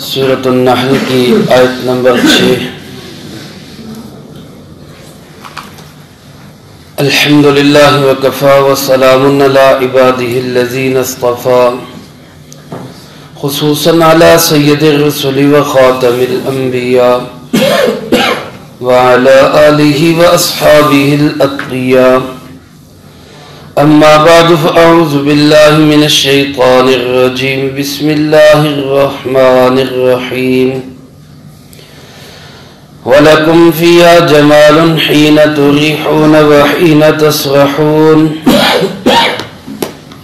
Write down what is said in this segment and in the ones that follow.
سورۃ النحل کی آیت نمبر 6۔ الحمدللہ وکفی وسلام علی عبادہ الذین اصطفی، خصوصاً علی سید الرسل وخاتم الانبیاء وعلی آلہ واصحابہ الاتقیاء۔ اما بعد فاعوذ باللہ من الشیطان الرجیم، بسم اللہ الرحمن الرحیم۔ وَلَكُمْ فِيهَا جَمَالٌ حِينَ تُرِيحُونَ وَحِينَ تَسْرَحُونَ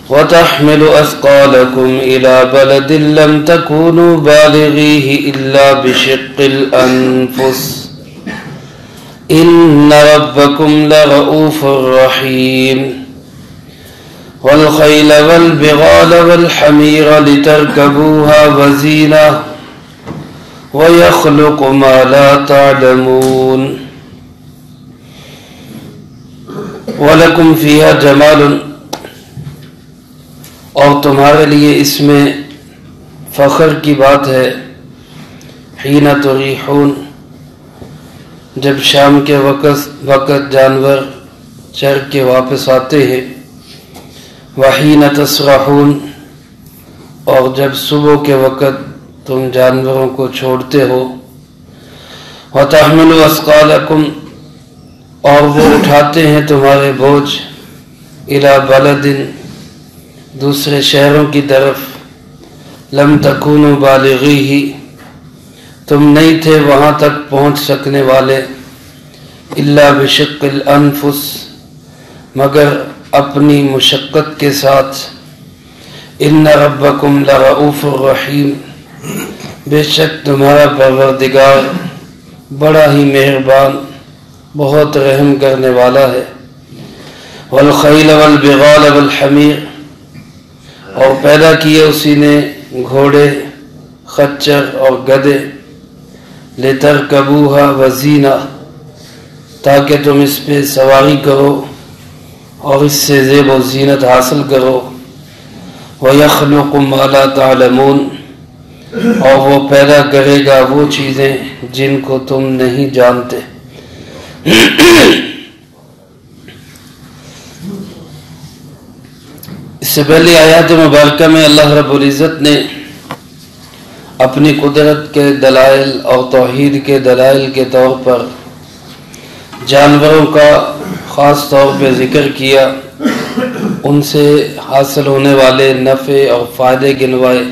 وَتَحْمِلُ أَثْقَالَكُمْ إِلَى بَلَدٍ لَمْ تَكُونُوا بَالِغِيهِ إِلَّا بِشِقِّ الْأَنفُسِ إِنَّ رَبَّكُمْ لَرَءُوفٌ رَحِيمٌ۔ وَالْخَيْلَ وَالْبِغَالَ وَالْحَمِيرَ لِتَرْكَبُوهَا وَزِينَةً وَيَخْلُقُ مَا لَا تَعْلَمُونَ۔ وَلَكُمْ فِيهَا جَمَالٌ، اور تمہارے لیے اس میں فخر کی بات ہے۔ حین تریحون، جب شام کے وقت جانور چر کے واپس آتے ہیں۔ وحین تسرحون، اور جب صبح کے وقت تم جانوروں کو چھوڑتے ہو۔ وَتَحْمِلُ أَثْقَالَكُمْ، اور وہ اٹھاتے ہیں تمہارے بوجھ۔ إِلَى بَلَدٍ، دوسرے شہروں کی طرف۔ لَمْ تَكُونُوا بَالِغِيهِ، تم نہیں تھے وہاں تک پہنچ سکنے والے۔ إِلَّا بِشِقِّ الْأَنفُسِ، مگر اپنی مشقت کے ساتھ۔ إِنَّ رَبَّكُمْ لَرَءُوفٌ رَحِيمٌ، بے شک تمہارا پروردگار بڑا ہی مہربان، بہت رحم کرنے والا ہے۔ وَالْخَيْلَ وَالْبِغَالَ وَالْحَمِيرَ، اور پیدا کیے اسی نے گھوڑے، خچر اور گدھے۔ لِتَرْكَبُوهَا وَزِينَةً، تاکہ تم اس پہ سواری کرو اور اس سے زیب و زینت حاصل کرو۔ وَيَخْلُقُ مَا لَا تَعْلَمُونَ، اور وہ پیدا کرے گا وہ چیزیں جن کو تم نہیں جانتے۔ اس سے پہلی آیات مبارکہ میں اللہ رب العزت نے اپنی قدرت کے دلائل اور توحید کے دلائل کے طور پر جانوروں کا خاص طور پہ ذکر کیا، ان سے حاصل ہونے والے نفع اور فائدے گنوائے۔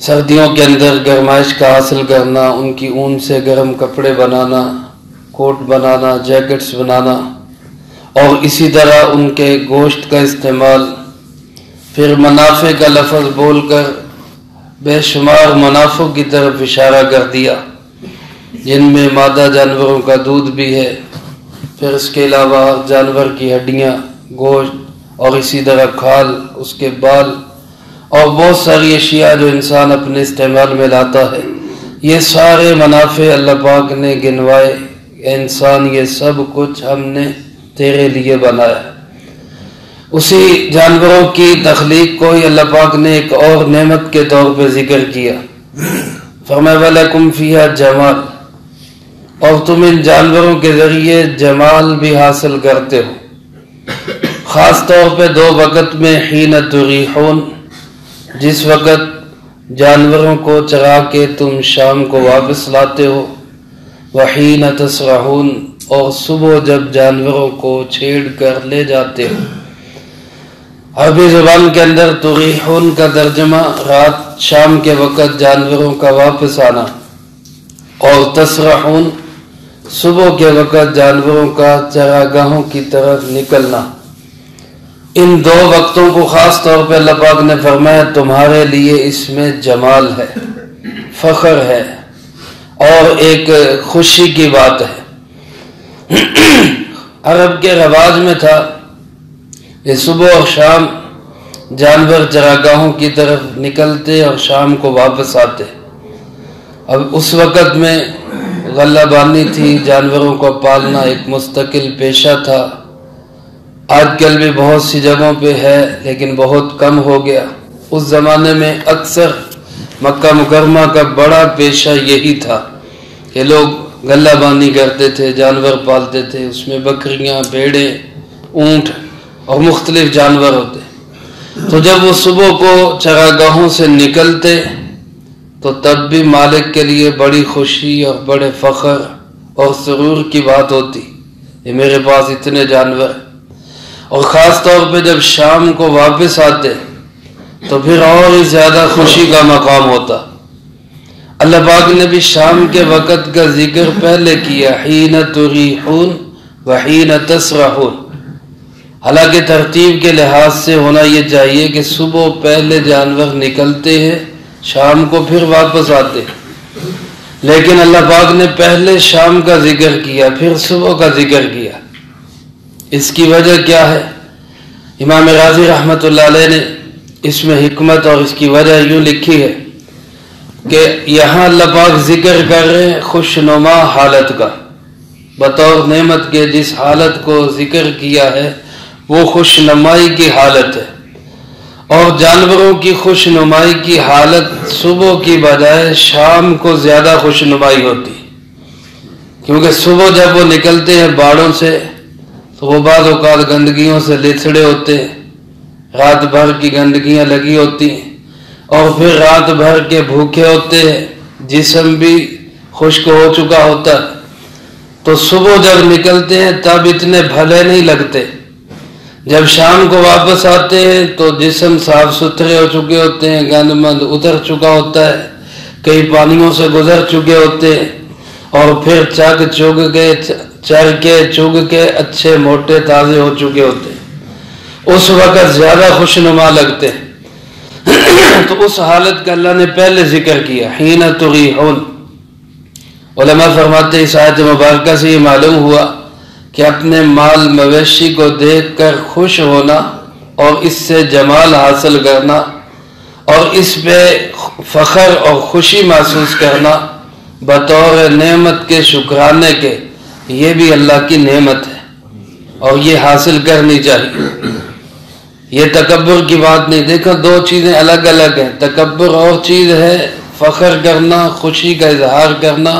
سردیوں کے اندر گرمائش کا حاصل کرنا، ان کی اون سے گرم کپڑے بنانا، کوٹ بنانا، جیکٹس بنانا، اور اسی طرح ان کے گوشت کا استعمال۔ پھر منافع کا لفظ بول کر بے شمار منافع کی طرف اشارہ کر دیا، جن میں مادہ جانوروں کا دودھ بھی ہے، پھر اس کے علاوہ جانور کی ہڈیاں، گوشت، اور اسی طرح کھال، اس کے بال، اور بہت ساری اشیاء جو انسان اپنے استعمال میں لاتا ہے۔ یہ سارے منافع اللہ پاک نے گنوائے۔ انسان، یہ سب کچھ ہم نے تیرے لیے بنایا۔ اسی جانوروں کی تخلیق کو ہی اللہ پاک نے ایک اور نعمت کے طور پہ ذکر کیا۔ فرمایا وَلَكُمْ فِيهَا جَمَالٌ، اور تم ان جانوروں کے ذریعے جمال بھی حاصل کرتے ہو، خاص طور پہ دو وقت میں۔ حین تریحون، جس وقت جانوروں کو چرا کے تم شام کو واپس لاتے ہو۔ وحین تسرحون، اور صبح جب جانوروں کو چھیڑ کر لے جاتے ہو۔ عربی زبان کے اندر تریحون کا ترجمہ رات شام کے وقت جانوروں کا واپس آنا، اور تسرحون صبح کے وقت جانوروں کا چراگاہوں کی طرف نکلنا۔ ان دو وقتوں کو خاص طور پہ اللہ پاک نے فرمایا تمہارے لیے اس میں جمال ہے، فخر ہے، اور ایک خوشی کی بات ہے۔ عرب کے رواج میں تھا کہ صبح اور شام جانور چراگاہوں کی طرف نکلتے اور شام کو واپس آتے۔ اب اس وقت میں غلہ بانی تھی، جانوروں کو پالنا ایک مستقل پیشہ تھا۔ آج کل بھی بہت سی جگہوں پہ ہے لیکن بہت کم ہو گیا۔ اس زمانے میں اکثر مکہ مکرمہ کا بڑا پیشہ یہی تھا کہ لوگ غلہ بانی کرتے تھے، جانور پالتے تھے، اس میں بکریاں، بھیڑیں، اونٹ اور مختلف جانور ہوتے۔ تو جب وہ صبح کو چراگاہوں سے نکلتے تو تب بھی مالک کے لیے بڑی خوشی اور بڑے فخر اور سرور کی بات ہوتی کہ میرے پاس اتنے جانور، اور خاص طور پہ جب شام کو واپس آتے تو پھر اور ہی زیادہ خوشی کا مقام ہوتا۔ اللہ پاک نے بھی شام کے وقت کا ذکر پہلے کیا، حین تریحون وحین تسرحون۔ حالانکہ ترتیب کے لحاظ سے ہونا یہ چاہیے کہ صبح پہلے جانور نکلتے ہیں، شام کو پھر واپس آتے، لیکن اللہ پاک نے پہلے شام کا ذکر کیا پھر صبح کا ذکر کیا۔ اس کی وجہ کیا ہے؟ امام راضی رحمۃ اللہ علیہ نے اس میں حکمت اور اس کی وجہ یوں لکھی ہے کہ یہاں اللہ پاک ذکر کر رہے ہیں خوشنما حالت کا، بطور نعمت کے جس حالت کو ذکر کیا ہے وہ خوشنمائی کی حالت ہے، اور جانوروں کی خوشنمائی کی حالت صبح کی بجائے شام کو زیادہ خوشنمائی ہوتی، کیونکہ صبح جب وہ نکلتے ہیں باڑوں سے تو وہ بعض اوقات گندگیوں سے لتڑے ہوتے ہیں، رات بھر کی گندگیاں لگی ہوتی ہیں، اور پھر رات بھر کے بھوکے ہوتے ہیں، جسم بھی خشک ہو چکا ہوتا ہے، تو صبح جب نکلتے ہیں تب اتنے بھلے نہیں لگتے، جب شام کو واپس آتے ہیں تو جسم صاف ستھرے ہو چکے ہوتے ہیں، گند مند اتر چکا ہوتا ہے، کئی پانیوں سے گزر چکے ہوتے ہیں، اور پھر چگ چگ کے چر کے چگ کے اچھے موٹے تازے ہو چکے ہوتے ہیں، اس وقت زیادہ خوشنما لگتے ہیں۔ تو اس حالت کا اللہ نے پہلے ذکر کیا، حین تریحون۔ علماء فرماتے ہیں اس آیت مبارکہ سے یہ معلوم ہوا کہ اپنے مال مویشی کو دیکھ کر خوش ہونا اور اس سے جمال حاصل کرنا اور اس پہ فخر اور خوشی محسوس کرنا بطور نعمت کے شکرانے کے، یہ بھی اللہ کی نعمت ہے اور یہ حاصل کرنی چاہیے۔ یہ تکبر کی بات نہیں، دیکھو دو چیزیں الگ الگ ہیں، تکبر اور چیز ہے فخر کرنا، خوشی کا اظہار کرنا،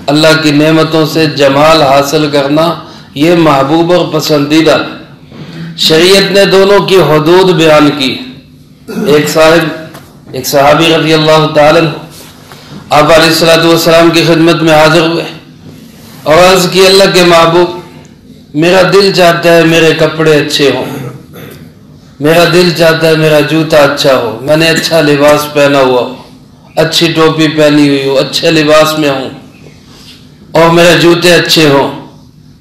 اللہ کی نعمتوں سے جمال حاصل کرنا، یہ محبوب اور پسندیدہ۔ شریعت نے دونوں کی حدود بیان کی۔ ایک صحابی رضی اللہ تعالیٰ آپ علیہ الصلوۃ والسلام کی خدمت میں حاضر ہوئے اور عرض کی، اللہ کے محبوب، میرا دل چاہتا ہے میرے کپڑے اچھے ہوں، میرا دل چاہتا ہے میرا جوتا اچھا ہو، میں نے اچھا لباس پہنا ہوا ہو، اچھی ٹوپی پہنی ہوئی ہو، اچھے لباس میں ہوں اور میرے جوتے اچھے ہوں،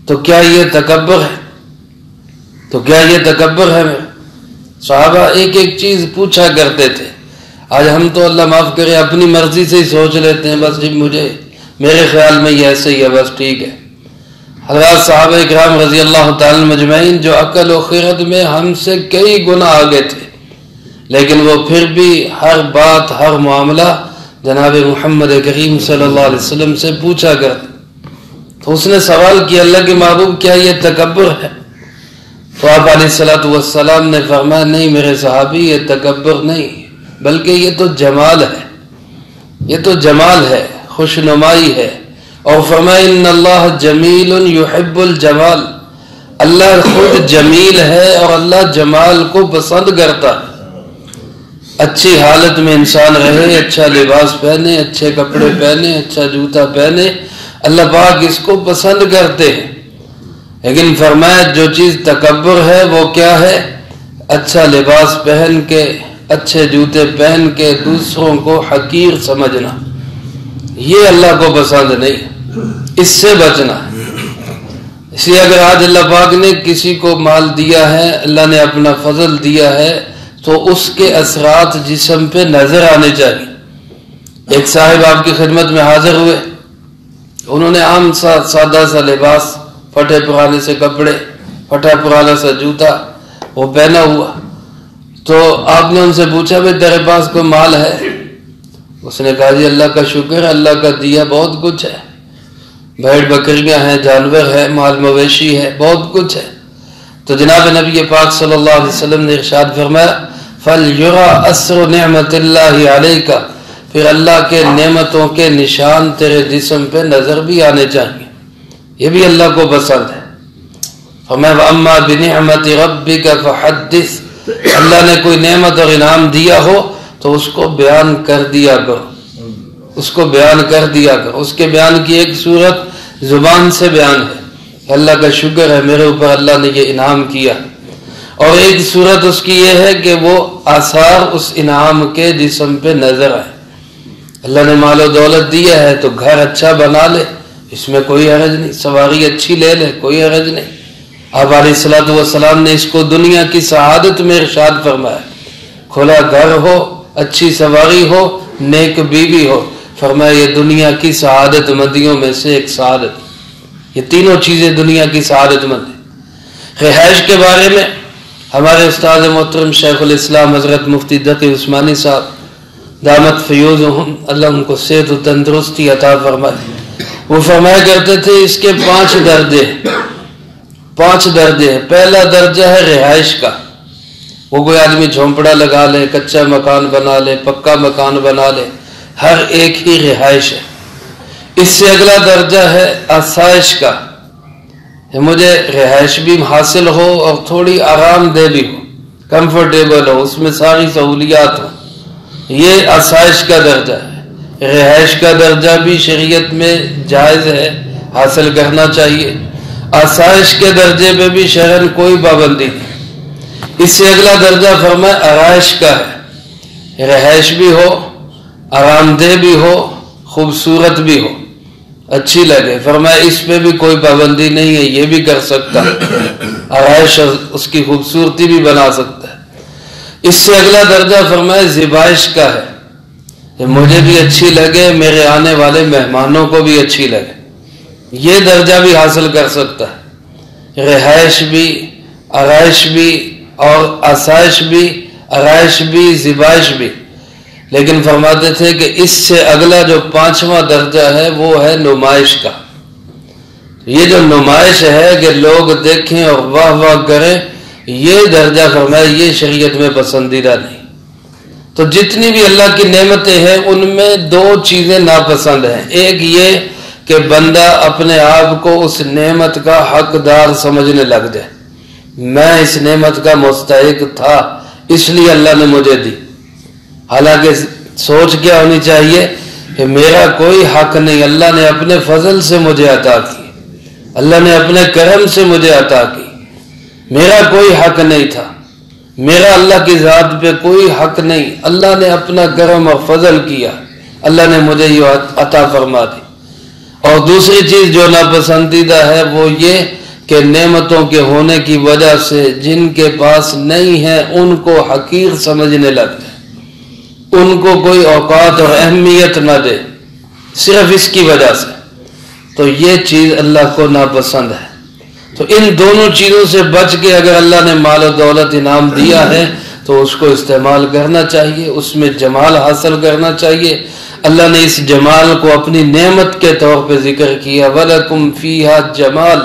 تو کیا یہ تکبر ہے؟ تو کیا یہ تکبر ہے؟ صحابہ ایک ایک چیز پوچھا کرتے تھے۔ آج ہم تو اللہ معاف کرے اپنی مرضی سے ہی سوچ لیتے ہیں، بس جی میرے خیال میں یہ ایسے ہی ہے، بس ٹھیک ہے۔ حضرات صحابہ اکرام رضی اللہ تعالی مجمعین جو عقل و خرد میں ہم سے کئی گنا آگے تھے، لیکن وہ پھر بھی ہر بات ہر معاملہ جناب محمد کریم صلی اللہ علیہ وسلم سے پوچھا کرتے۔ تو اس نے سوال کیا، اللہ کے محبوب کیا یہ تکبر ہے؟ تو آپ علیہ الصلوۃ والسلام نے فرمایا، نہیں میرے صحابی، یہ تکبر نہیں بلکہ یہ تو جمال ہے، یہ تو جمال ہے، خوشنمائی ہے۔ اور فرمایا ان اللہ جمیل یحب الجمال، اللہ خود جمیل ہے اور اللہ جمال کو پسند کرتا ہے۔ اچھی حالت میں انسان رہے، اچھا لباس پہنے، اچھے کپڑے پہنے، اچھا جوتا پہنے، اللہ پاک اس کو پسند کرتے ہیں۔ لیکن فرمایا جو چیز تکبر ہے وہ کیا ہے؟ اچھا لباس پہن کے، اچھے جوتے پہن کے دوسروں کو حقیر سمجھنا، یہ اللہ کو پسند نہیں، اس سے بچنا۔ اس لیے اگر آج اللہ پاک نے کسی کو مال دیا ہے، اللہ نے اپنا فضل دیا ہے، تو اس کے اثرات جسم پہ نظر آنے چاہیے۔ ایک صاحب آپ کی خدمت میں حاضر ہوئے، انہوں نے عام سادہ سا لباس، پھٹے پرانے سے کپڑے، پھٹا پرانا سا جوتا وہ پہنا ہوا، تو آپ نے ان سے پوچھا بھائی تیرے پاس کوئی مال ہے؟ اس نے کہا جی اللہ کا شکر، اللہ کا دیا بہت کچھ ہے، بھیڑ بکریاں ہیں، جانور ہے، مال مویشی ہے، بہت کچھ ہے۔ تو جناب نبی پاک صلی اللہ علیہ وسلم نے ارشاد فرمایا، فَلْيُرَى أَثْرُ نِعْمَةِ اللَّهِ عَلَيْكَ پھر اللہ کے نعمتوں کے نشان تیرے جسم پہ نظر بھی آنے چاہیے، یہ بھی اللہ کو پسند ہے۔ فرمایا وَأَمَّا بِنِعْمَةِ رَبِّكَ فَحَدِّثْ، اللہ نے کوئی نعمت اور انعام دیا ہو تو اس کو بیان کر دیا کرو، اس کو بیان کر دیا کرو۔ اس کے بیان کی ایک صورت زبان سے بیان ہے، اللہ کا شکر ہے میرے اوپر اللہ نے یہ انعام کیا، اور ایک صورت اس کی یہ ہے کہ وہ آثار اس انعام کے جسم پہ نظر آئے۔ اللہ نے مال و دولت دیا ہے تو گھر اچھا بنا لے، اس میں کوئی حرج نہیں، سواری اچھی لے لے، کوئی حرج نہیں۔ آپ علیہ الصلوۃ والسلام نے اس کو دنیا کی سعادت میں ارشاد فرمایا، کھلا گھر ہو، اچھی سواری ہو، نیک بیوی ہو، فرمایا یہ دنیا کی سعادت مندیوں میں سے ایک سعادت، یہ تینوں چیزیں دنیا کی سعادت مند ہیں۔ رہائش کے بارے میں ہمارے استاد محترم شیخ الاسلام حضرت مفتی تقی عثمانی صاحب دامت فیوزہم، اللہ ان کو صحت و تندرستی عطا فرمائے، وہ فرمایا کرتے تھے اس کے 5 درجے ہیں۔ پہلا درجہ ہے رہائش کا، وہ کوئی آدمی جھونپڑا لگا لے، کچا مکان بنا لے، پکا مکان بنا لے، ہر ایک ہی رہائش ہے۔ اس سے اگلا درجہ ہے آسائش کا، مجھے رہائش بھی حاصل ہو اور تھوڑی آرام دہ بھی ہو، کمفرٹیبل ہو، اس میں ساری سہولیات ہو، یہ آسائش کا درجہ ہے۔ رہائش کا درجہ بھی شریعت میں جائز ہے، حاصل کرنا چاہیے۔ آسائش کے درجے پہ بھی شرعاً کوئی پابندی نہیں۔ اس سے اگلا درجہ فرمایا آرائش کا ہے، رہائش بھی ہو، آرام دہ بھی ہو، خوبصورت بھی ہو، اچھی لگے، فرمایا اس پہ بھی کوئی پابندی نہیں ہے، یہ بھی کر سکتا ہے، آرائش اس کی خوبصورتی بھی بنا سکتا ہے۔ اس سے اگلا درجہ فرمایا زیبائش کا ہے، مجھے بھی اچھی لگے، میرے آنے والے مہمانوں کو بھی اچھی لگے، یہ درجہ بھی حاصل کر سکتا ہے۔ رہائش بھی، آرائش بھی، اور آسائش بھی، آرائش بھی، زیبائش بھی۔ لیکن فرماتے تھے کہ اس سے اگلا جو 5واں درجہ ہے وہ ہے نمائش کا۔ یہ جو نمائش ہے کہ لوگ دیکھیں اور واہ واہ کریں، یہ درجہ فرمایا یہ شریعت میں پسندیدہ نہیں۔ تو جتنی بھی اللہ کی نعمتیں ہیں ان میں 2 چیزیں ناپسند ہیں، ایک یہ کہ بندہ اپنے آپ کو اس نعمت کا حقدار سمجھنے لگ جائے، میں اس نعمت کا مستحق تھا اس لیے اللہ نے مجھے دی، حالانکہ سوچ کیا ہونی چاہیے کہ میرا کوئی حق نہیں، اللہ نے اپنے فضل سے مجھے عطا کی، اللہ نے اپنے کرم سے مجھے عطا کی، میرا کوئی حق نہیں تھا، میرا اللہ کی ذات پہ کوئی حق نہیں، اللہ نے اپنا کرم اور فضل کیا، اللہ نے مجھے یہ عطا فرما دی۔ اور دوسری چیز جو ناپسندیدہ ہے وہ یہ کہ نعمتوں کے ہونے کی وجہ سے جن کے پاس نہیں ہے ان کو حقیر سمجھنے لگتے، ان کو کوئی اوقات اور اہمیت نہ دے صرف اس کی وجہ سے، تو یہ چیز اللہ کو ناپسند ہے۔ تو ان دونوں چیزوں سے بچ کے اگر اللہ نے مال و دولت انعام دیا ہے تو اس کو استعمال کرنا چاہیے، اس میں جمال حاصل کرنا چاہیے۔ اللہ نے اس جمال کو اپنی نعمت کے طور پہ ذکر کیا، وَلَكُمْ فِيهَا جمال،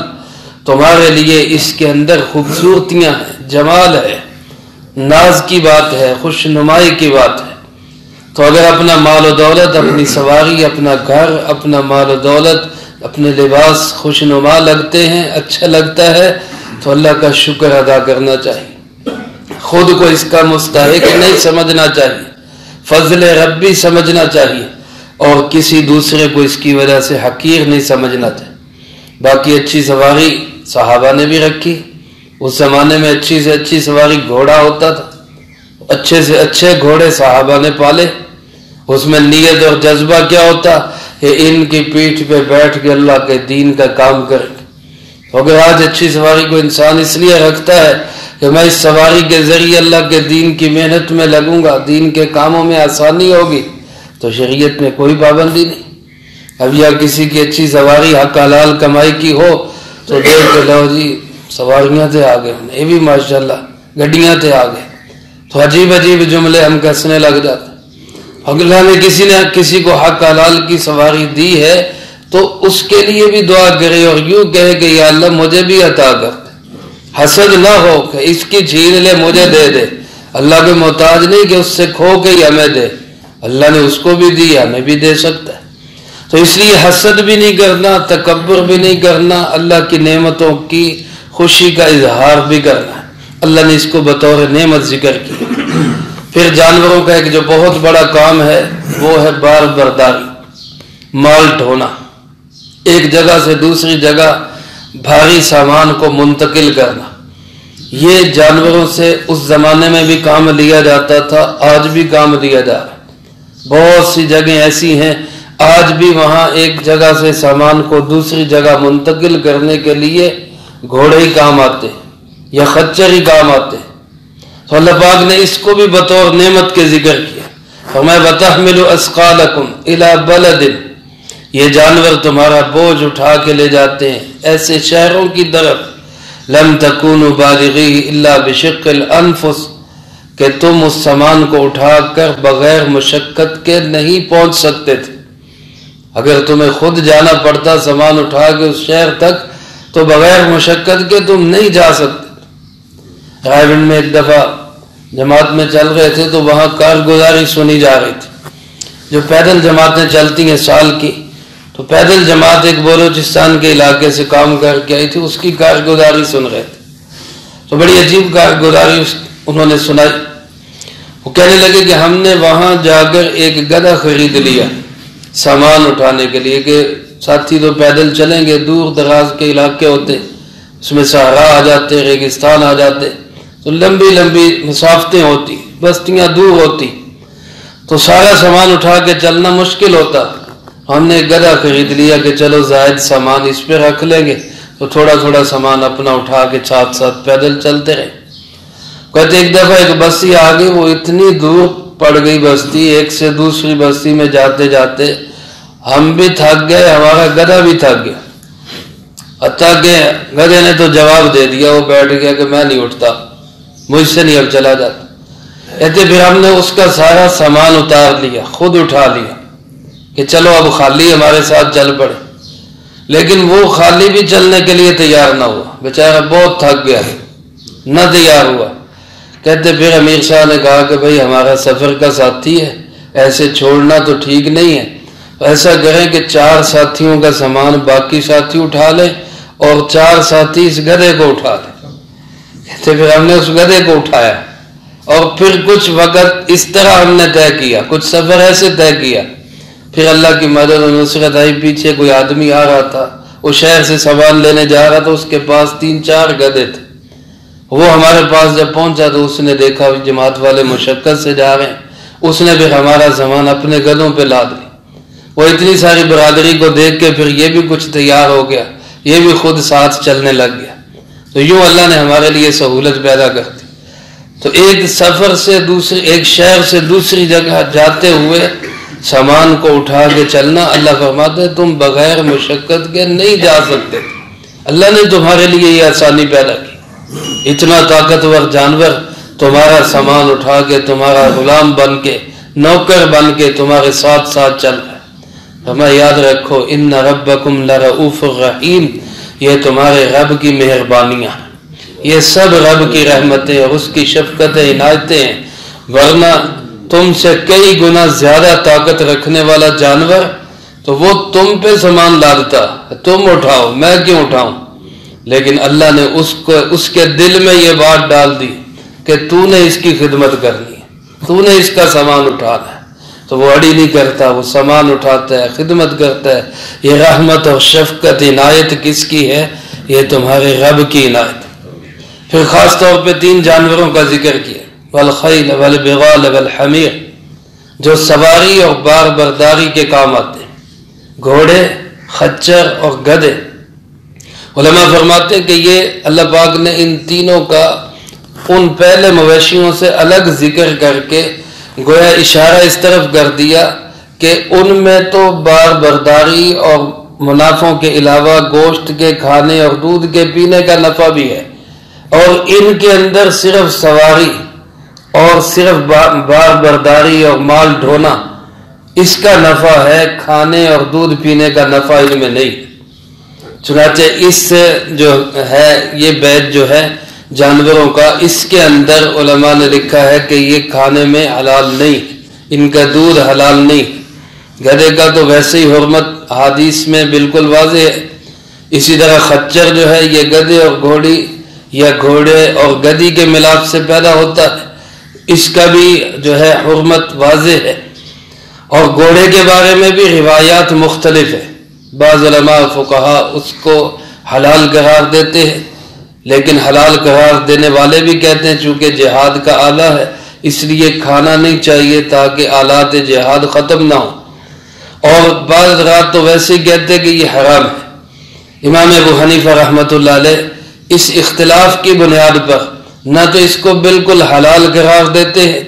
تمہارے لیے اس کے اندر خوبصورتیاں ہیں، جمال ہے، ناز کی بات ہے، خوش نمائی کی بات ہے۔ تو اگر اپنا مال و دولت، اپنی سواری، اپنا گھر، اپنا مال و دولت، اپنے لباس خوش نما لگتے ہیں، اچھا لگتا ہے، تو اللہ کا شکر ادا کرنا چاہیے، خود کو اس کا مستحق نہیں سمجھنا چاہیے، فضل ربی سمجھنا چاہیے، اور کسی دوسرے کو اس کی وجہ سے حقیر نہیں سمجھنا چاہیے۔ باقی اچھی سواری صحابہ نے بھی رکھی، اس زمانے میں اچھی سے اچھی سواری گھوڑا ہوتا تھا، اچھے سے اچھے گھوڑے صحابہ نے پالے، اس میں نیت اور جذبہ کیا ہوتا کہ ان کی پیٹھ پہ بیٹھ کے اللہ کے دین کا کام کریں گے۔ اگر آج اچھی سواری کو انسان اس لیے رکھتا ہے کہ میں اس سواری کے ذریعے اللہ کے دین کی محنت میں لگوں گا، دین کے کاموں میں آسانی ہوگی، تو شریعت میں کوئی پابندی نہیں۔ اب یا کسی کی اچھی سواری حق حلال کمائی کی ہو تو دیکھ کے لو جی سواریاں تھے آگے، یہ بھی ماشاءاللہ گڈیاں تھے آگے، تو عجیب عجیب جملے ہم کسنے لگ جاتے۔ اللہ نے کسی کو حق حلال کی سواری دی ہے تو اس کے لیے بھی دعا کرے اور یوں کہے کہ یا اللہ مجھے بھی عطا کر، حسد نہ ہو کہ اس کی چھین لے مجھے دے دے، اللہ کے محتاج نہیں کہ اس سے کھو کے ہی ہمیں دے، اللہ نے اس کو بھی دی, ہمیں بھی دے سکتا ہے. تو اس لیے حسد بھی نہیں کرنا, تکبر بھی نہیں کرنا, اللہ کی نعمتوں کی خوشی کا اظہار بھی کرنا ہے. اللہ نے اس کو بطور نعمت ذکر کی. پھر جانوروں کا ایک جو بہت بڑا کام ہے وہ ہے بار برداری, مال ڈھونا, ایک جگہ سے دوسری جگہ بھاری سامان کو منتقل کرنا. یہ جانوروں سے اس زمانے میں بھی کام لیا جاتا تھا, آج بھی کام لیا جا رہا ہے. بہت سی جگہیں ایسی ہیں آج بھی وہاں ایک جگہ سے سامان کو دوسری جگہ منتقل کرنے کے لیے گھوڑے ہی کام آتے یا خچر ہی کام آتے. تو اللہ پاک نے اس کو بھی بطور نعمت کے ذکر کیا. فرمایا وَتَحْمِلُ أَثْقَالَكُمْ إِلَى بَلَدٍ, یہ جانور تمہارا بوجھ اٹھا کے لے جاتے ہیں ایسے شہروں کی طرف, لَمْ تَكُونُوا بَالِغِيهِ إِلَّا بِشِقِّ الْأَنفُسِ, کہ تم اس سامان کو اٹھا کر بغیر مشقت کے نہیں پہنچ سکتے تھے. اگر تمہیں خود جانا پڑتا سامان اٹھا کے اس شہر تک تو بغیر مشقت کے تم نہیں جا سکتے. رائے میں ایک دفعہ جماعت میں چل رہے تھے تو وہاں کارگزاری سنی جا رہی تھی. جو پیدل جماعتیں چلتی ہیں سال کی, تو پیدل جماعت ایک بلوچستان کے علاقے سے کام کر کے آئی تھی, اس کی کارگزاری سن رہے تھے. تو بڑی عجیب کارگزاری انہوں نے سنائی. وہ کہنے لگے کہ ہم نے وہاں جا کر ایک گدھا خرید لیا سامان اٹھانے کے لیے, کہ ساتھی تو پیدل چلیں گے, دور دراز کے علاقے ہوتے, اس میں صحرا آ جاتے, ریگستان آ جاتے, تو لمبی لمبی مسافتیں ہوتی, بستیاں دور ہوتی, تو سارا سامان اٹھا کے چلنا مشکل ہوتا. ہم نے ایک گدھا خرید لیا کہ چلو زائد سامان اس پہ رکھ لیں گے تو تھوڑا تھوڑا سامان اپنا اٹھا کے ساتھ ساتھ پیدل چلتے رہے. کہتے ایک دفعہ ایک بستی آ گئی, وہ اتنی دور پڑ گئی بستی, ایک سے دوسری بستی میں جاتے جاتے ہم بھی تھک گئے, ہمارا گدھا بھی تھک گیا. حتیٰ کہ گدھے نے تو جواب دے دیا, وہ بیٹھ گیا کہ میں نہیں اٹھتا, مجھ سے نہیں اب چلا جاتا. کہتے پھر ہم نے اس کا سارا سامان اتار لیا, خود اٹھا لیا کہ چلو اب خالی ہمارے ساتھ چل پڑے. لیکن وہ خالی بھی چلنے کے لیے تیار نہ ہوا, بیچارہ بہت تھک گیا, نہ تیار ہوا. کہتے پھر امیر شاہ نے کہا کہ بھئی ہمارا سفر کا ساتھی ہے, ایسے چھوڑنا تو ٹھیک نہیں ہے, ایسا کریں کہ 4 ساتھیوں کا سامان باقی ساتھی اٹھا لیں اور 4 ساتھی اس گدھے کو اٹھا لیں. کہتے پھر ہم نے اس گدھے کو اٹھایا اور پھر کچھ وقت اس طرح ہم نے طے کیا, کچھ سفر ایسے طے کیا. پھر اللہ کی مدد و نصرت آئی. پیچھے کوئی آدمی آ رہا تھا, وہ شہر سے سامان لینے جا رہا تھا, اس کے پاس 3-4 گدھے تھے. وہ ہمارے پاس جب پہنچا تو اس نے دیکھا جماعت والے مشقت سے جا رہے ہیں, اس نے پھر ہمارا سامان اپنے گدھوں پہ لاد لی. وہ اتنی ساری برادری کو دیکھ کے پھر یہ بھی کچھ تیار ہو گیا, یہ بھی خود ساتھ چلنے لگ گیا. تو یوں اللہ نے ہمارے لیے سہولت پیدا کر دی. تو ایک سفر سے دوسری, ایک شہر سے دوسری جگہ جاتے ہوئے سامان کو اٹھا کے چلنا, اللہ فرماتے ہیں تم بغیر مشقت کے نہیں جا سکتے. اللہ نے تمہارے لیے یہ آسانی پیدا کی. اتنا طاقتور جانور تمہارا سامان اٹھا کے تمہارا غلام بن کے, نوکر بن کے تمہارے ساتھ ساتھ چل رہا ہے. ہمیں یاد رکھو ان ربکم لرؤوف الرحیم, یہ تمہارے رب کی مہربانیاں, یہ سب رب کی رحمتیں اور اس کی شفقتیں عنایتیں ہیں. ورنہ تم سے کئی گنا زیادہ طاقت رکھنے والا جانور تو وہ تم پہ سامان لادتا, تم اٹھاؤ, میں کیوں اٹھاؤں. لیکن اللہ نے اس کے دل میں یہ بات ڈال دی کہ تو نے اس کی خدمت کرنی ہے, تو نے اس کا سامان اٹھانا ہے. تو وہ اڑی نہیں کرتا, وہ سامان اٹھاتا ہے, خدمت کرتا ہے. یہ رحمت اور شفقت عنایت کس کی ہے؟ یہ تمہارے رب کی عنایت. پھر خاص طور پہ 3 جانوروں کا ذکر کیا, والخیل والبغال والحمیر, جو سواری اور بار برداری کے کام آتے ہیں, گھوڑے, خچر اور گدھے. علماء فرماتے ہیں کہ یہ اللہ پاک نے ان تینوں کا ان پہلے مویشیوں سے الگ ذکر کر کے گویا اشارہ اس طرف کر دیا کہ ان میں تو بار برداری اور منافعوں کے علاوہ گوشت کے کھانے اور دودھ کے پینے کا نفع بھی ہے, اور ان کے اندر صرف سواری اور صرف بار برداری اور مال ڈھونا اس کا نفع ہے, کھانے اور دودھ پینے کا نفع ان میں نہیں. چنانچہ اس سے جو ہے یہ بیت جو ہے جانوروں کا, اس کے اندر علماء نے لکھا ہے کہ یہ کھانے میں حلال نہیں, ان کا دودھ حلال نہیں. گدھے کا تو ویسے ہی حرمت حدیث میں بالکل واضح ہے. اسی طرح خچر جو ہے یہ گدھے اور گھوڑی یا گھوڑے اور گدھی کے ملاپ سے پیدا ہوتا ہے، اس کا بھی جو ہے حرمت واضح ہے. اور گھوڑے کے بارے میں بھی روایات مختلف ہے. بعض علماء فقہا اس کو حلال قرار دیتے ہیں، لیکن حلال قرار دینے والے بھی کہتے ہیں چونکہ جہاد کا آلہ ہے اس لیے کھانا نہیں چاہیے تاکہ آلات جہاد ختم نہ ہو. اور بعض حضرات تو ویسے ہی کہتے ہیں کہ یہ حرام ہے. امام ابو حنیفہ رحمۃ اللہ علیہ اس اختلاف کی بنیاد پر نہ تو اس کو بالکل حلال قرار دیتے ہیں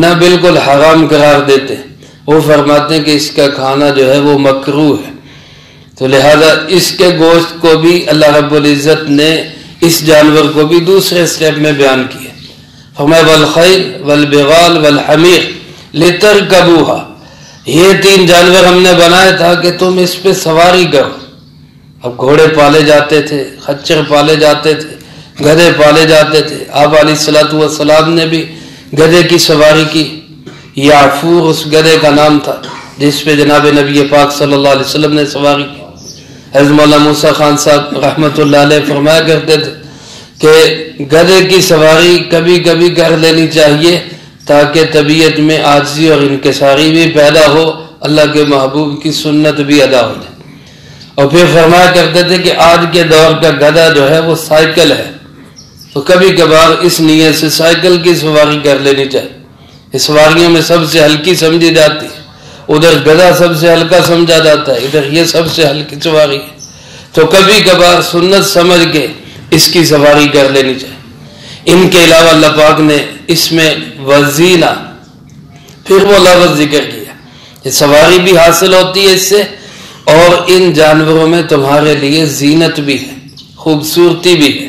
نہ بالکل حرام قرار دیتے ہیں. وہ فرماتے ہیں کہ اس کا کھانا جو ہے وہ مکروہ ہے. تو لہذا اس کے گوشت کو بھی اللہ رب العزت نے اس جانور کو بھی دوسرے اسٹیپ میں بیان کیا. فرمایا والخیل والبغال والحمیر لترکبوها، یہ 3 جانور ہم نے بنائے تھا کہ تم اس پہ سواری کرو. اب گھوڑے پالے جاتے تھے، خچر پالے جاتے تھے، گدھے پالے جاتے تھے. آپ علیہ الصلوۃ والسلام نے بھی گدھے کی سواری کی. یعفور اس گدھے کا نام تھا جس پہ جناب نبی پاک صلی اللہ علیہ وسلم نے سواری کی. حضرت مولانا موسیٰ خان صاحب رحمۃ اللہ علیہ فرمایا کرتے تھے کہ گدھے کی سواری کبھی کبھی کر لینی چاہیے تاکہ طبیعت میں عاجزی اور انکساری بھی پیدا ہو، اللہ کے محبوب کی سنت بھی ادا ہو جائے. اور پھر فرمایا کرتے تھے کہ آج کے دور کا گدھا جو ہے وہ سائیکل ہے، تو کبھی کبھار اس نیت سے سائیکل کی سواری کر لینی چاہیے. اس سواریوں میں سب سے ہلکی سمجھی جاتی ہے، ادھر گدھا سب سے ہلکا سمجھا جاتا ہے، ادھر یہ سب سے ہلکی سواری ہے. تو کبھی کبھار سنت سمجھ کے اس کی سواری کر لینی چاہیے. ان کے علاوہ اللہ پاک نے اس میں وزینہ پھر وہ لفظ ذکر کیا. یہ سواری بھی حاصل ہوتی ہے اس سے، اور ان جانوروں میں تمہارے لیے زینت بھی ہے، خوبصورتی بھی ہے.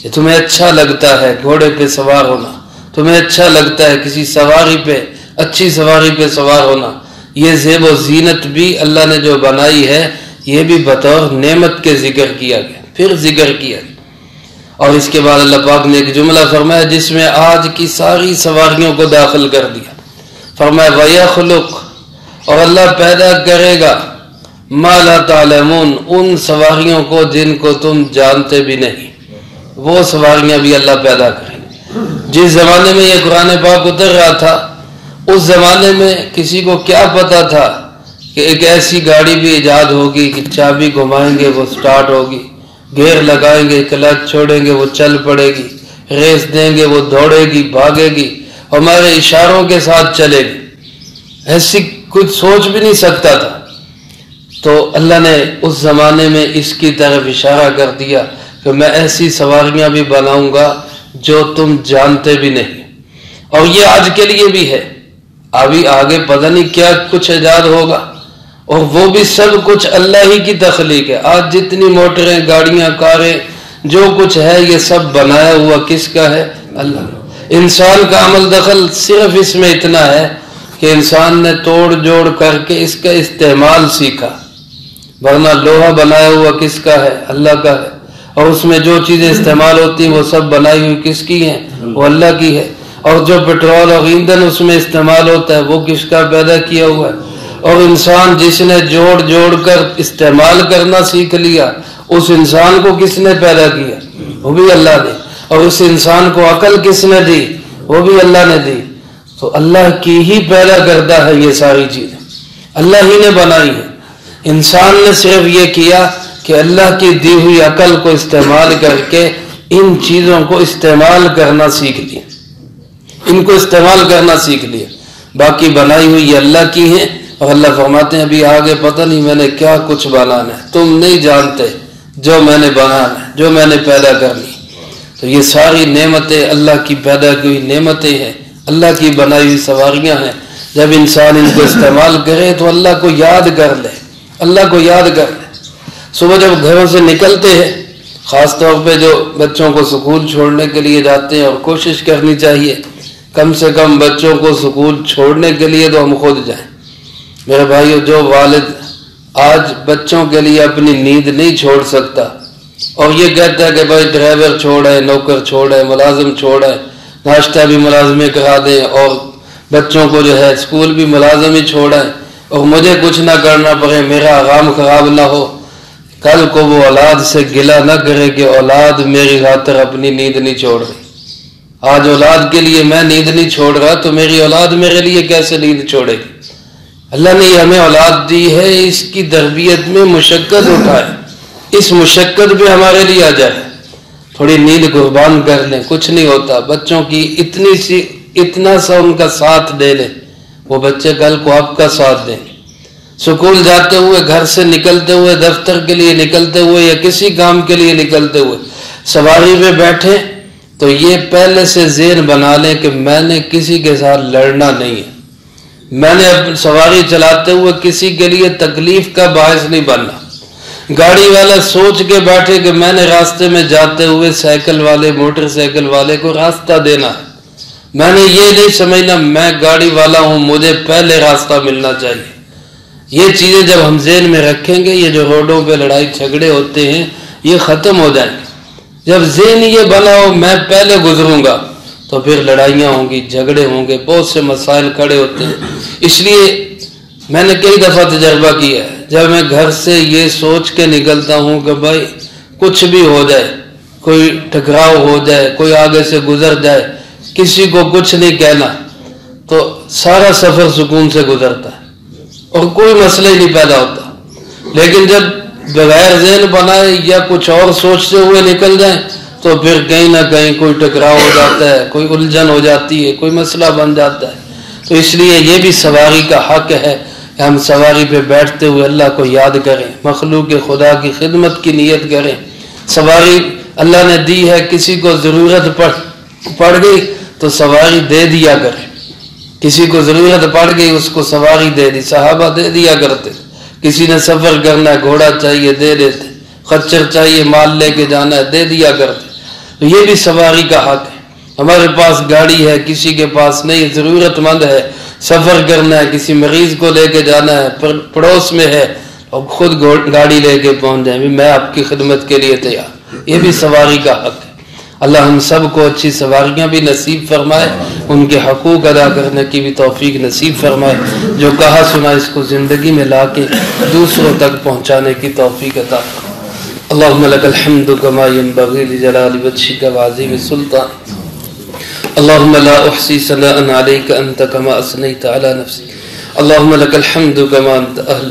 یہ تمہیں اچھا لگتا ہے گھوڑے پہ سوار ہونا، تمہیں اچھا لگتا ہے کسی سواری پہ، اچھی سواری پہ سوار ہونا. یہ زیب و زینت بھی اللہ نے جو بنائی ہے یہ بھی بطور نعمت کے ذکر کیا گیا، پھر ذکر کیا گیا. اور اس کے بعد اللہ پاک نے ایک جملہ فرمایا جس میں آج کی ساری سواریوں کو داخل کر دیا. فرمایا وَيَخْلُقُ، اور اللہ پیدا کرے گا مَا لَا تَعْلَمُونَ، ان سواریوں کو جن کو تم جانتے بھی نہیں. وہ سواریاں بھی اللہ پیدا کریں گے. جس زمانے میں یہ قرآن پاک اتر رہا تھا اس زمانے میں کسی کو کیا پتا تھا کہ ایک ایسی گاڑی بھی ایجاد ہوگی کہ چابی گھمائیں گے وہ سٹارٹ ہوگی، گیئر لگائیں گے کلچ چھوڑیں گے وہ چل پڑے گی، ریس دیں گے وہ دوڑے گی بھاگے گی، ہمارے اشاروں کے ساتھ چلے گی. ایسی کچھ سوچ بھی نہیں سکتا تھا. تو اللہ نے اس زمانے میں اس کی طرف اشارہ کر دیا کہ میں ایسی سواریاں بھی بناؤں گا جو تم جانتے بھی نہیں. اور یہ آج کے لیے بھی ہے، ابھی آگے پتہ نہیں کیا کچھ ایجاد ہوگا، اور وہ بھی سب کچھ اللہ ہی کی تخلیق ہے. آج جتنی موٹریں، گاڑیاں، کاریں، جو کچھ ہے یہ سب بنایا ہوا کس کا ہے؟ اللہ. انسان کا عمل دخل صرف اس میں اتنا ہے کہ انسان نے توڑ جوڑ کر کے اس کا استعمال سیکھا، ورنہ لوہا بنایا ہوا کس کا ہے؟ اللہ کا ہے. اور اس میں جو چیزیں استعمال ہوتی ہیں وہ سب بنائی ہوئی کس کی ہیں؟ وہ اللہ کی ہے. اور جو پٹرول اور ایندھن اس میں استعمال ہوتا ہے وہ کس کا پیدا کیا ہوا ہے؟ اور انسان جس نے جوڑ جوڑ کر استعمال کرنا سیکھ لیا اس انسان کو کس نے پیدا کیا؟ وہ بھی اللہ نے. اور اس انسان کو عقل کس نے دی؟ وہ بھی اللہ نے دی. تو اللہ کی ہی پیدا کردہ ہے یہ ساری چیزیں، اللہ ہی نے بنائی ہے. انسان نے صرف یہ کیا کہ اللہ کی دی ہوئی عقل کو استعمال کر کے ان چیزوں کو استعمال کرنا سیکھ لیا، ان کو استعمال کرنا سیکھ لیا. باقی بنائی ہوئی یہ اللہ کی ہیں. اور اللہ فرماتے ہیں ابھی آگے پتہ نہیں میں نے کیا کچھ بنانا ہے، تم نہیں جانتے جو میں نے بنانا ہے، جو میں نے پیدا کرنی. تو یہ ساری نعمتیں اللہ کی پیدا کی ہوئی نعمتیں ہیں، اللہ کی بنائی ہوئی سواریاں ہیں. جب انسان ان کو استعمال کرے تو اللہ کو یاد کر لے، اللہ کو یاد کر لے. صبح جب گھروں سے نکلتے ہیں، خاص طور پہ جو بچوں کو سکول چھوڑنے کے لیے جاتے ہیں، اور کوشش کرنی چاہیے کم سے کم بچوں کو سکول چھوڑنے کے لیے تو ہم خود جائیں. میرے بھائیو، جو والد آج بچوں کے لیے اپنی نیند نہیں چھوڑ سکتا اور یہ کہتا ہے کہ بھائی ڈرائیور چھوڑے، نوکر چھوڑے، ملازم چھوڑے، ناشتہ بھی ملازمے کرا دیں اور بچوں کو جو ہے اسکول بھی ملازم ہی چھوڑیں اور مجھے کچھ نہ کرنا پڑے، میرا آرام خراب نہ ہو، کل کو وہ اولاد سے گلہ نہ کرے کہ اولاد میری خاطر اپنی نیند نہیں چھوڑ رہی۔ آج اولاد کے لیے میں نیند نہیں چھوڑ رہا تو میری اولاد میرے لیے کیسے نیند چھوڑے گی؟ اللہ نے ہمیں اولاد دی ہے، اس کی تربیت میں مشقت اٹھائے، اس مشقت پہ ہمارے لیے آ جائے، تھوڑی نیند قربان کر لیں، کچھ نہیں ہوتا۔ بچوں کی اتنا سا ان کا ساتھ دے لیں، وہ بچے کل کو آپ کا ساتھ دیں۔ سکول جاتے ہوئے، گھر سے نکلتے ہوئے، دفتر کے لیے نکلتے ہوئے یا کسی کام کے لیے نکلتے ہوئے سواری پہ بیٹھے تو یہ پہلے سے ذہن بنا لیں کہ میں نے کسی کے ساتھ لڑنا نہیں ہے، میں نے سواری چلاتے ہوئے کسی کے لیے تکلیف کا باعث نہیں بننا۔ گاڑی والا سوچ کے بیٹھے کہ میں نے راستے میں جاتے ہوئے سائیکل والے، موٹر سائیکل والے کو راستہ دینا ہے، میں نے یہ نہیں سمجھنا میں گاڑی والا ہوں، مجھے پہلے راستہ ملنا چاہیے۔ یہ چیزیں جب ہم ذہن میں رکھیں گے، یہ جو روڈوں پہ لڑائی جھگڑے ہوتے ہیں یہ ختم ہو جائیں گے۔ جب ذہن یہ بنا ہو میں پہلے گزروں گا تو پھر لڑائیاں ہوں گی، جھگڑے ہوں گے، بہت سے مسائل کھڑے ہوتے ہیں۔ اس لیے میں نے کئی دفعہ تجربہ کیا ہے، جب میں گھر سے یہ سوچ کے نکلتا ہوں کہ بھائی کچھ بھی ہو جائے، کوئی ٹکراؤ ہو جائے، کوئی آگے سے گزر جائے، کسی کو کچھ نہیں کہنا، تو سارا سفر سکون سے گزرتا ہے اور کوئی مسئلہ ہی نہیں پیدا ہوتا۔ لیکن جب بغیر ذہن بنائے یا کچھ اور سوچتے ہوئے نکل جائیں تو پھر کہیں نہ کہیں کوئی ٹکراؤ ہو جاتا ہے، کوئی الجھن ہو جاتی ہے، کوئی مسئلہ بن جاتا ہے۔ تو اس لیے یہ بھی سواری کا حق ہے کہ ہم سواری پہ بیٹھتے ہوئے اللہ کو یاد کریں، مخلوق خدا کی خدمت کی نیت کریں۔ سواری اللہ نے دی ہے، کسی کو ضرورت پڑ گئی تو سواری دے دیا کرے، کسی کو ضرورت پڑ گئی اس کو سواری دے دی، صحابہ دے دیا کرتے، کسی نے سفر کرنا ہے، گھوڑا چاہیے دے دیتے، خچر چاہیے مال لے کے جانا ہے دے دیا کرتے۔ تو یہ بھی سواری کا حق ہے۔ ہمارے پاس گاڑی ہے، کسی کے پاس نہیں، ضرورت مند ہے، سفر کرنا ہے، کسی مریض کو لے کے جانا ہے، پڑوس میں ہے اور خود گاڑی لے کے پہنچ جائیں، میں آپ کی خدمت کے لیے تیار، یہ بھی سواری کا حق ہے۔ اللہ ہم سب کو اچھی سواریاں بھی نصیب فرمائے، ان کے حقوق ادا کرنے کی بھی توفیق نصیب فرمائے، جو کہا سنا اس کو زندگی میں لا کے دوسروں تک پہنچانے کی توفیق عطا فرمائے۔ اللہم لک الحمد کما ینبغی لجلال وجہک وعظیم سلطانک، اللہم لا احصی ثناء علیک انت کما اثنیت علی نفسک، اللہم لک الحمد کما انت اہل،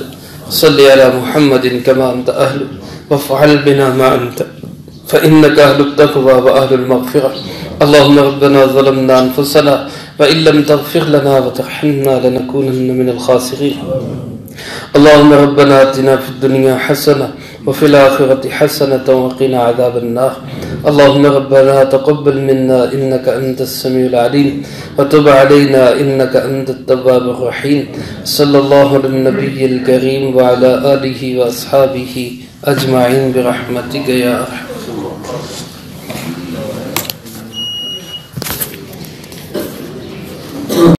صلی علی محمد کما انت اہل، وافعل بنا ما انت فإنك أهل التقوى وأهل المغفرة. اللهم ربنا ظلمنا أنفسنا وإن لم تغفر لنا وترحمنا لنكونن من الخاسرين. اللهم ربنا آتنا في الدنيا حسنة وفي الآخرة حسنة وقنا عذاب النار. اللهم ربنا تقبل منا إنك أنت السميع العليم وتب علينا إنك أنت التواب الرحيم. صلى الله على النبي الكريم وعلى آله وأصحابه أجمعين برحمتك يا أرحم الراحمين.